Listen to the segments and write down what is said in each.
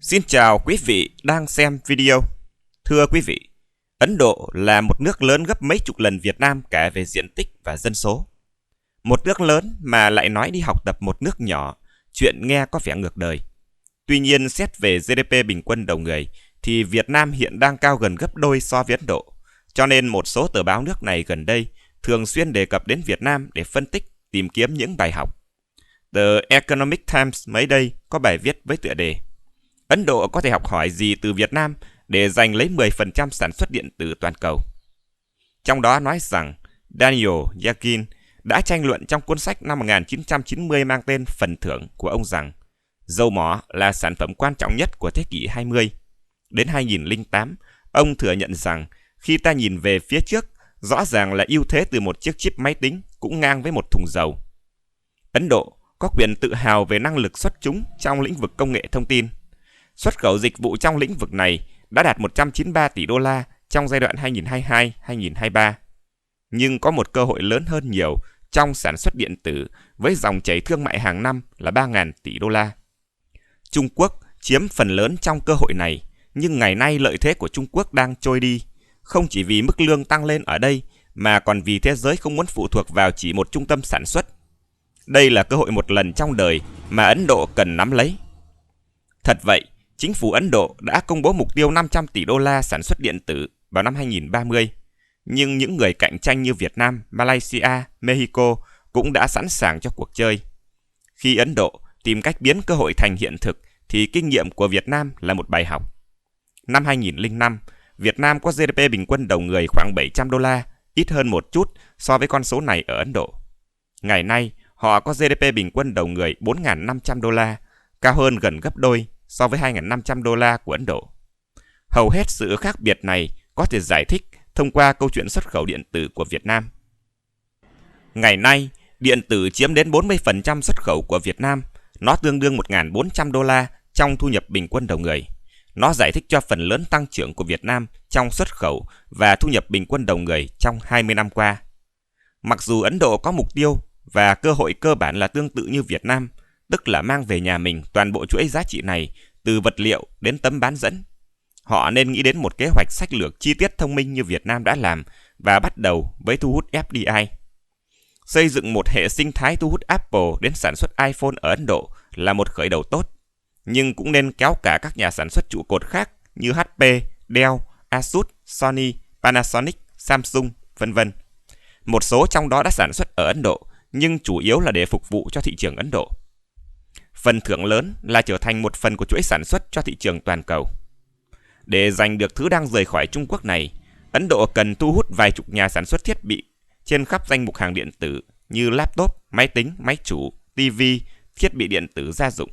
Xin chào quý vị đang xem video. Thưa quý vị, Ấn Độ là một nước lớn gấp mấy chục lần Việt Nam cả về diện tích và dân số. Một nước lớn mà lại nói đi học tập một nước nhỏ, chuyện nghe có vẻ ngược đời. Tuy nhiên, xét về GDP bình quân đầu người thì Việt Nam hiện đang cao gần gấp đôi so với Ấn Độ. Cho nên một số tờ báo nước này gần đây thường xuyên đề cập đến Việt Nam để phân tích, tìm kiếm những bài học. The Economic Times mới đây có bài viết với tựa đề Ấn Độ có thể học hỏi gì từ Việt Nam để giành lấy 10% sản xuất điện tử toàn cầu. Trong đó nói rằng Daniel Yakin đã tranh luận trong cuốn sách năm 1990 mang tên Phần thưởng của ông rằng dầu mỏ là sản phẩm quan trọng nhất của thế kỷ 20. Đến 2008, ông thừa nhận rằng khi ta nhìn về phía trước, rõ ràng là ưu thế từ một chiếc chip máy tính cũng ngang với một thùng dầu. Ấn Độ có quyền tự hào về năng lực xuất chúng trong lĩnh vực công nghệ thông tin. Xuất khẩu dịch vụ trong lĩnh vực này đã đạt 193 tỷ đô la trong giai đoạn 2022-2023. Nhưng có một cơ hội lớn hơn nhiều trong sản xuất điện tử với dòng chảy thương mại hàng năm là 3.000 tỷ đô la. Trung Quốc chiếm phần lớn trong cơ hội này, nhưng ngày nay lợi thế của Trung Quốc đang trôi đi, không chỉ vì mức lương tăng lên ở đây mà còn vì thế giới không muốn phụ thuộc vào chỉ một trung tâm sản xuất. Đây là cơ hội một lần trong đời mà Ấn Độ cần nắm lấy. Thật vậy, chính phủ Ấn Độ đã công bố mục tiêu 500 tỷ đô la sản xuất điện tử vào năm 2030. Nhưng những người cạnh tranh như Việt Nam, Malaysia, Mexico cũng đã sẵn sàng cho cuộc chơi. Khi Ấn Độ tìm cách biến cơ hội thành hiện thực thì kinh nghiệm của Việt Nam là một bài học. Năm 2005, Việt Nam có GDP bình quân đầu người khoảng 700 đô la, ít hơn một chút so với con số này ở Ấn Độ. Ngày nay, họ có GDP bình quân đầu người 4.500 đô la, cao hơn gần gấp đôi so với 2.500 đô la của Ấn Độ. Hầu hết sự khác biệt này có thể giải thích thông qua câu chuyện xuất khẩu điện tử của Việt Nam. Ngày nay, điện tử chiếm đến 40% xuất khẩu của Việt Nam, nó tương đương 1.400 đô la trong thu nhập bình quân đầu người. Nó giải thích cho phần lớn tăng trưởng của Việt Nam trong xuất khẩu và thu nhập bình quân đầu người trong 20 năm qua. Mặc dù Ấn Độ có mục tiêu và cơ hội cơ bản là tương tự như Việt Nam, tức là mang về nhà mình toàn bộ chuỗi giá trị này từ vật liệu đến tấm bán dẫn. Họ nên nghĩ đến một kế hoạch sách lược chi tiết thông minh như Việt Nam đã làm và bắt đầu với thu hút FDI. Xây dựng một hệ sinh thái thu hút Apple đến sản xuất iPhone ở Ấn Độ là một khởi đầu tốt, nhưng cũng nên kéo cả các nhà sản xuất trụ cột khác như HP, Dell, Asus, Sony, Panasonic, Samsung, v.v. Một số trong đó đã sản xuất ở Ấn Độ, nhưng chủ yếu là để phục vụ cho thị trường Ấn Độ. Phần thưởng lớn là trở thành một phần của chuỗi sản xuất cho thị trường toàn cầu. Để giành được thứ đang rời khỏi Trung Quốc này, Ấn Độ cần thu hút vài chục nhà sản xuất thiết bị trên khắp danh mục hàng điện tử như laptop, máy tính, máy chủ, TV, thiết bị điện tử gia dụng.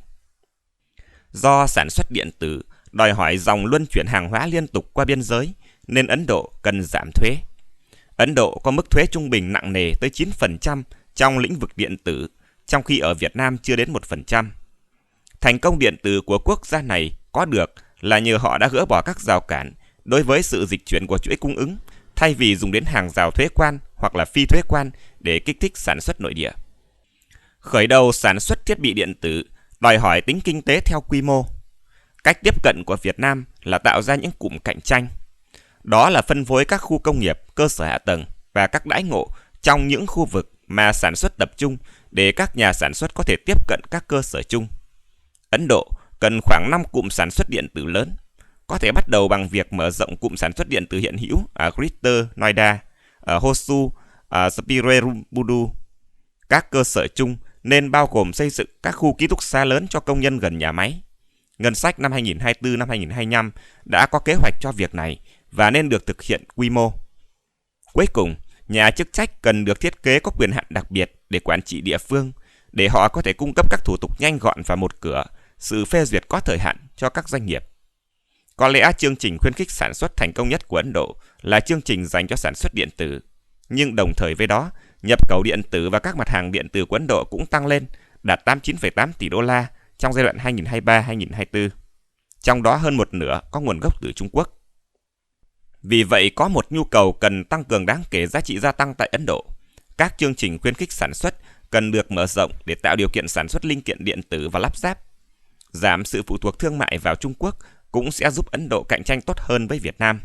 Do sản xuất điện tử đòi hỏi dòng luân chuyển hàng hóa liên tục qua biên giới, nên Ấn Độ cần giảm thuế. Ấn Độ có mức thuế trung bình nặng nề tới 9% trong lĩnh vực điện tử, trong khi ở Việt Nam chưa đến 1%. Thành công điện tử của quốc gia này có được là nhờ họ đã gỡ bỏ các rào cản đối với sự dịch chuyển của chuỗi cung ứng, thay vì dùng đến hàng rào thuế quan hoặc là phi thuế quan để kích thích sản xuất nội địa. Khởi đầu sản xuất thiết bị điện tử đòi hỏi tính kinh tế theo quy mô. Cách tiếp cận của Việt Nam là tạo ra những cụm cạnh tranh. Đó là phân phối các khu công nghiệp, cơ sở hạ tầng và các đãi ngộ trong những khu vực mà sản xuất tập trung để các nhà sản xuất có thể tiếp cận các cơ sở chung. Ấn Độ cần khoảng 5 cụm sản xuất điện tử lớn, có thể bắt đầu bằng việc mở rộng cụm sản xuất điện tử hiện hữu ở Greater Noida, ở Hosu, ở Spirebudu. Các cơ sở chung nên bao gồm xây dựng các khu ký túc xá lớn cho công nhân gần nhà máy. Ngân sách năm 2024 năm 2025 đã có kế hoạch cho việc này và nên được thực hiện quy mô. Cuối cùng, nhà chức trách cần được thiết kế có quyền hạn đặc biệt để quản trị địa phương, để họ có thể cung cấp các thủ tục nhanh gọn và một cửa, sự phê duyệt có thời hạn cho các doanh nghiệp. Có lẽ chương trình khuyến khích sản xuất thành công nhất của Ấn Độ là chương trình dành cho sản xuất điện tử. Nhưng đồng thời với đó, nhập khẩu điện tử và các mặt hàng điện tử của Ấn Độ cũng tăng lên, đạt 89,8 tỷ đô la trong giai đoạn 2023-2024. Trong đó hơn một nửa có nguồn gốc từ Trung Quốc. Vì vậy có một nhu cầu cần tăng cường đáng kể giá trị gia tăng tại Ấn Độ. Các chương trình khuyến khích sản xuất cần được mở rộng để tạo điều kiện sản xuất linh kiện điện tử và lắp ráp. Giảm sự phụ thuộc thương mại vào Trung Quốc cũng sẽ giúp Ấn Độ cạnh tranh tốt hơn với Việt Nam.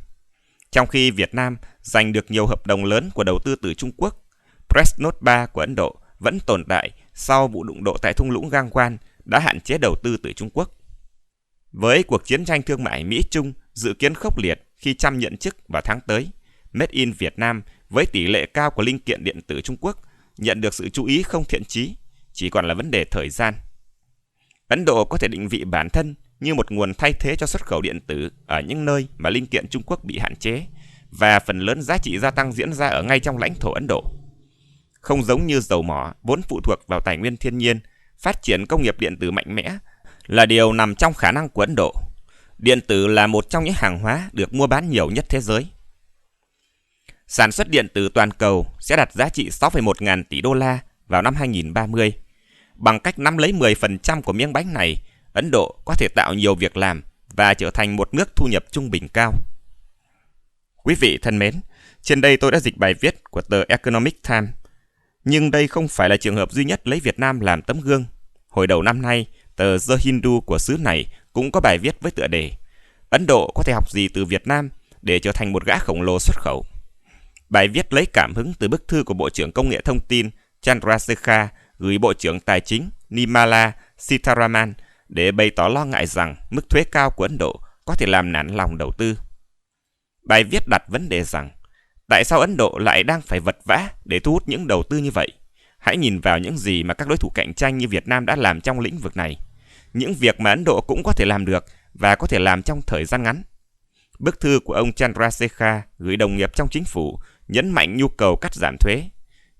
Trong khi Việt Nam giành được nhiều hợp đồng lớn của đầu tư từ Trung Quốc, Press Note 3 của Ấn Độ vẫn tồn tại sau vụ đụng độ tại thung lũng Gangwon đã hạn chế đầu tư từ Trung Quốc. Với cuộc chiến tranh thương mại Mỹ-Trung dự kiến khốc liệt khi Trump nhậm chức vào tháng tới, Made in Việt Nam với tỷ lệ cao của linh kiện điện tử Trung Quốc nhận được sự chú ý không thiện chí, chỉ còn là vấn đề thời gian. Ấn Độ có thể định vị bản thân như một nguồn thay thế cho xuất khẩu điện tử ở những nơi mà linh kiện Trung Quốc bị hạn chế, và phần lớn giá trị gia tăng diễn ra ở ngay trong lãnh thổ Ấn Độ. Không giống như dầu mỏ vốn phụ thuộc vào tài nguyên thiên nhiên, phát triển công nghiệp điện tử mạnh mẽ là điều nằm trong khả năng của Ấn Độ. Điện tử là một trong những hàng hóa được mua bán nhiều nhất thế giới. Sản xuất điện tử toàn cầu sẽ đạt giá trị 6,1 ngàn tỷ đô la vào năm 2030. Bằng cách nắm lấy 10% của miếng bánh này, Ấn Độ có thể tạo nhiều việc làm và trở thành một nước thu nhập trung bình cao. Quý vị thân mến, trên đây tôi đã dịch bài viết của tờ Economic Times. Nhưng đây không phải là trường hợp duy nhất lấy Việt Nam làm tấm gương. Hồi đầu năm nay, tờ The Hindu của xứ này cũng có bài viết với tựa đề Ấn Độ có thể học gì từ Việt Nam để trở thành một gã khổng lồ xuất khẩu. Bài viết lấy cảm hứng từ bức thư của Bộ trưởng Công nghệ Thông tin Chandrasekhar gửi Bộ trưởng Tài chính Nirmala Sitharaman để bày tỏ lo ngại rằng mức thuế cao của Ấn Độ có thể làm nản lòng đầu tư. Bài viết đặt vấn đề rằng tại sao Ấn Độ lại đang phải vật vã để thu hút những đầu tư như vậy? Hãy nhìn vào những gì mà các đối thủ cạnh tranh như Việt Nam đã làm trong lĩnh vực này. Những việc mà Ấn Độ cũng có thể làm được và có thể làm trong thời gian ngắn. Bức thư của ông Chandrasekhar gửi đồng nghiệp trong chính phủ nhấn mạnh nhu cầu cắt giảm thuế.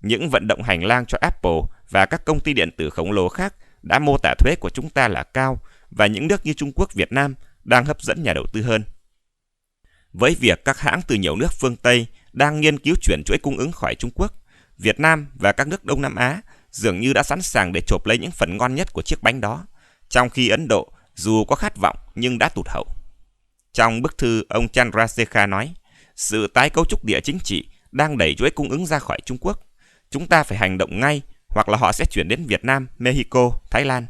Những vận động hành lang cho Apple và các công ty điện tử khổng lồ khác đã mô tả thuế của chúng ta là cao, và những nước như Trung Quốc, Việt Nam đang hấp dẫn nhà đầu tư hơn. Với việc các hãng từ nhiều nước phương Tây đang nghiên cứu chuyển chuỗi cung ứng khỏi Trung Quốc, Việt Nam và các nước Đông Nam Á dường như đã sẵn sàng để chộp lấy những phần ngon nhất của chiếc bánh đó, trong khi Ấn Độ dù có khát vọng nhưng đã tụt hậu. Trong bức thư, ông Chandrasekhar nói, sự tái cấu trúc địa chính trị đang đẩy chuỗi cung ứng ra khỏi Trung Quốc. Chúng ta phải hành động ngay, hoặc là họ sẽ chuyển đến Việt Nam, Mexico, Thái Lan.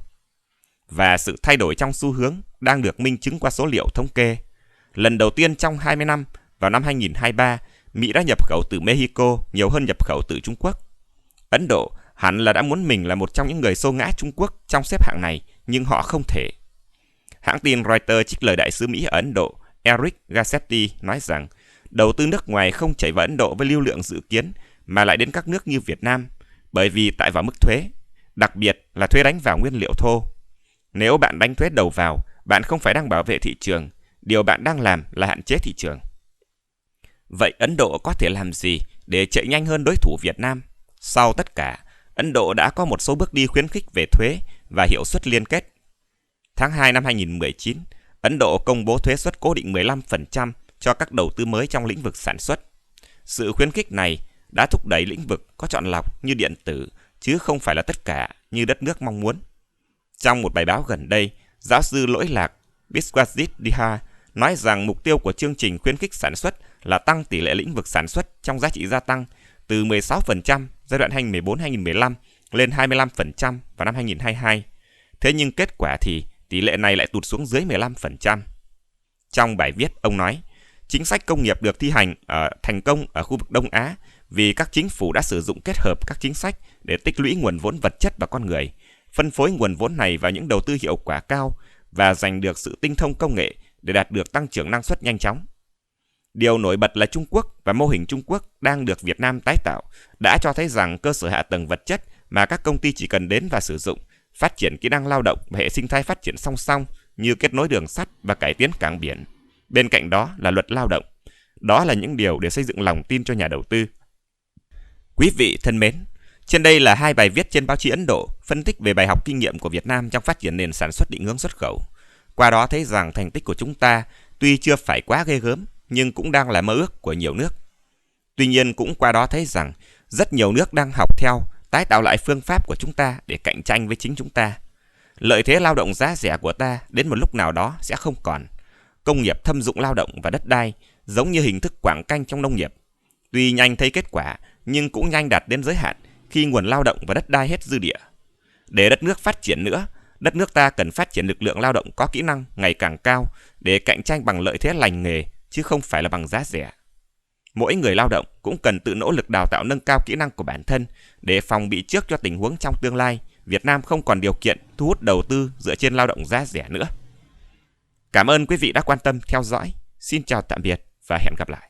Và sự thay đổi trong xu hướng đang được minh chứng qua số liệu thống kê. Lần đầu tiên trong 20 năm, vào năm 2023, Mỹ đã nhập khẩu từ Mexico nhiều hơn nhập khẩu từ Trung Quốc. Ấn Độ hẳn là đã muốn mình là một trong những người xô ngã Trung Quốc trong xếp hạng này, nhưng họ không thể. Hãng tin Reuters trích lời đại sứ Mỹ ở Ấn Độ, Eric Garcetti, nói rằng đầu tư nước ngoài không chảy vào Ấn Độ với lưu lượng dự kiến, mà lại đến các nước như Việt Nam, bởi vì tại vào mức thuế, đặc biệt là thuế đánh vào nguyên liệu thô. Nếu bạn đánh thuế đầu vào, bạn không phải đang bảo vệ thị trường, điều bạn đang làm là hạn chế thị trường. Vậy Ấn Độ có thể làm gì để chạy nhanh hơn đối thủ Việt Nam? Sau tất cả, Ấn Độ đã có một số bước đi khuyến khích về thuế và hiệu suất liên kết. Tháng 2 năm 2019, Ấn Độ công bố thuế suất cố định 15% cho các đầu tư mới trong lĩnh vực sản xuất. Sự khuyến khích này đã thúc đẩy lĩnh vực có chọn lọc như điện tử, chứ không phải là tất cả như đất nước mong muốn. Trong một bài báo gần đây, giáo sư lỗi lạc Biswajit Diha nói rằng mục tiêu của chương trình khuyến khích sản xuất là tăng tỷ lệ lĩnh vực sản xuất trong giá trị gia tăng từ 16% giai đoạn 2014-2015 lên 25% vào năm 2022. Thế nhưng kết quả thì tỷ lệ này lại tụt xuống dưới 15%. Trong bài viết, ông nói, chính sách công nghiệp được thi hành thành công ở khu vực Đông Á vì các chính phủ đã sử dụng kết hợp các chính sách để tích lũy nguồn vốn vật chất và con người, phân phối nguồn vốn này vào những đầu tư hiệu quả cao và giành được sự tinh thông công nghệ để đạt được tăng trưởng năng suất nhanh chóng. Điều nổi bật là Trung Quốc và mô hình Trung Quốc đang được Việt Nam tái tạo đã cho thấy rằng cơ sở hạ tầng vật chất mà các công ty chỉ cần đến và sử dụng, phát triển kỹ năng lao động và hệ sinh thái phát triển song song như kết nối đường sắt và cải tiến cảng biển. Bên cạnh đó là luật lao động. Đó là những điều để xây dựng lòng tin cho nhà đầu tư. Quý vị thân mến, trên đây là hai bài viết trên báo chí Ấn Độ phân tích về bài học kinh nghiệm của Việt Nam trong phát triển nền sản xuất định hướng xuất khẩu. Qua đó thấy rằng thành tích của chúng ta tuy chưa phải quá ghê gớm nhưng cũng đang là mơ ước của nhiều nước. Tuy nhiên cũng qua đó thấy rằng rất nhiều nước đang học theo, tái tạo lại phương pháp của chúng ta để cạnh tranh với chính chúng ta. Lợi thế lao động giá rẻ của ta đến một lúc nào đó sẽ không còn. Công nghiệp thâm dụng lao động và đất đai giống như hình thức quảng canh trong nông nghiệp. Tuy nhanh thấy kết quả nhưng cũng nhanh đạt đến giới hạn khi nguồn lao động và đất đai hết dư địa. Để đất nước phát triển nữa, Đất nước ta cần phát triển lực lượng lao động có kỹ năng ngày càng cao để cạnh tranh bằng lợi thế lành nghề chứ không phải là bằng giá rẻ. Mỗi người lao động cũng cần tự nỗ lực đào tạo nâng cao kỹ năng của bản thân để phòng bị trước cho tình huống trong tương lai Việt Nam không còn điều kiện thu hút đầu tư dựa trên lao động giá rẻ nữa. Cảm ơn quý vị đã quan tâm theo dõi. Xin chào tạm biệt và hẹn gặp lại.